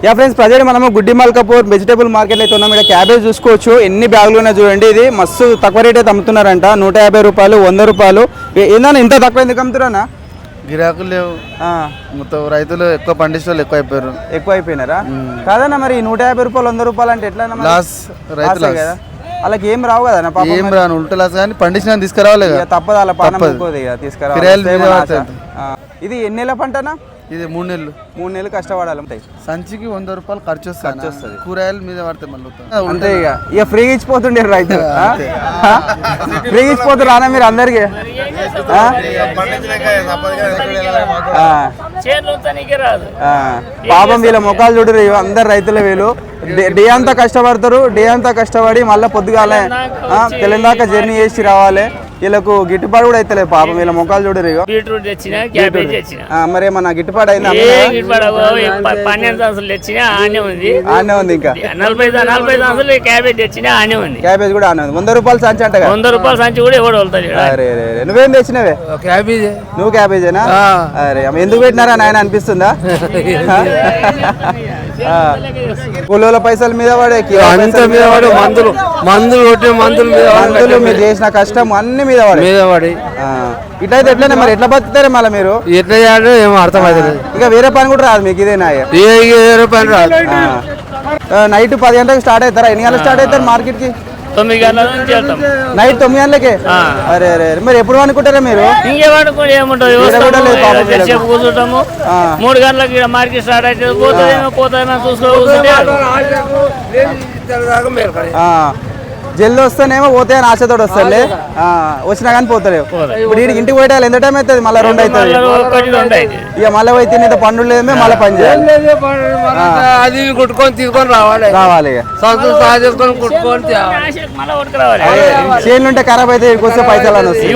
Yeah friends, present మనము గుడ్డి Malkapur vegetable మార్కెట్లో అయితే ఉన్నాం. ఇక్కడ క్యాబేజ్ చూసుకోవచ్చు, ఎన్ని బ్యాగులు ఉన్నాయి చూడండి. ఇది మస్తు తక్కువ రేట్ అయితే అమ్ముతున్నారంట, 150 రూపాయలు, 100 రూపాయలు. ఏందన్నా ఇంత తక్కువ ఎందుకు అమ్ముతున్నారా? గిరాకులు లేవు, మొత్తం రైతులు ఎక్కువ పండించే వాళ్ళు ఎక్కువ అయిపోయినారా? కాదన్నా, మరి 150 రూపాయలు 100 రూపాయలు అంటే ఎట్లా లాస్ రైతులు కదా? వాళ్ళకి ఏం రావు కదా, ఏం రాను ఉల్టా లాస్. కానీ పండించిన తీసుకురావాలి, తప్పదు. అలా తీసుకురావాలి. ఇది ఎన్ని నెలల పంటనా? ఇది 3 నెలలు. 3 నెలలు కష్టపడాలి. సంచికి 100 రూపాయలు ఖర్చు వస్తుంది. కూరగాయల మీద పడతాయి మళ్ళీ అంతే. ఇక ఫ్రీగా ఇచ్చిపోతుండే రైతు, ఫ్రీగా ఇచ్చిపోతున్నారు అన్న మీరు అందరికి. పాపం వీళ్ళ ముఖాలు చూడరు, అందరు రైతులే వీళ్ళు. డే అంతా కష్టపడతారు, డే అంతా కష్టపడి మళ్ళీ పొద్దుగాలే తెలంగాణ జర్నీ చేసి రావాలి. వీళ్ళకు గిట్టుబాటు కూడా అయితే పాపం, వీళ్ళ ముఖాలు చూడరు. మరి ఏమన్నా గిట్టుబాటు అయిందా? ఆనే ఉంది. ఇంకా 40 క్యాబేజ్ తెచ్చినా ఆనే ఉంది. క్యాబేజ్ కూడా ఆనే ఉంది. 100 రూపాయలు సంచి అంట. 100 రూపాయల సంచి కూడా ఎవడు వెళ్తాడు. నువ్వేం తెచ్చినవే? క్యాబేజ్. నువ్వు క్యాబేజేనా? అరే ఎందుకు పెట్టినారా నాయన అనిపిస్తుందా? కూలీల పైసల మీద పడే, మందులు మీరు చేసిన కష్టం అన్ని మీద పడి. ఇట్లయితే ఎట్లనే మరి ఎట్లా బతుకుతారే మళ్ళీ మీరు? ఎట్లా చేయాలో ఏమో అర్థం అవుతుంది. ఇక వేరే పని కూడా రాదు మీకు? ఇదేనా? వేరే పని రాదు. నైట్ 10 గంటలకు స్టార్ట్ అవుతారా? ఎన్ని గంటలకు స్టార్ట్ అవుతారు మార్కెట్ కి? 9 గంటల నుంచి వెళ్తాం. నైట్ 9 గంటలకే? అరే అరే, మరి ఎప్పుడు అనుకుంటారా మీరు? ఇంకేమనుకోండి, ఏముంటుంది కూర్చుంటాము. 3 గంటలకి మార్కెట్ స్టార్ట్ అవుతుంది. పోతుందేమో చూసుకో. జల్ది వస్తేనేమో పోతే అని ఆశతో వస్తారులే, వచ్చినా కానీ పోతలేవు. ఇప్పుడు ఇంటికి పోయేటాలు ఎంత టైం అవుతుంది? మళ్ళీ 2 అవుతుంది. ఇక మళ్ళీ పోయి తినేది పండు లేదే, మళ్ళీ పని చేయాలి. అది కుట్టుకొని తీసుకొని రావాలి. చేనులు ఉంటే ఖరాబ్ అయితే ఇక్కడికి వస్తే పైసలు అని వస్తాయి.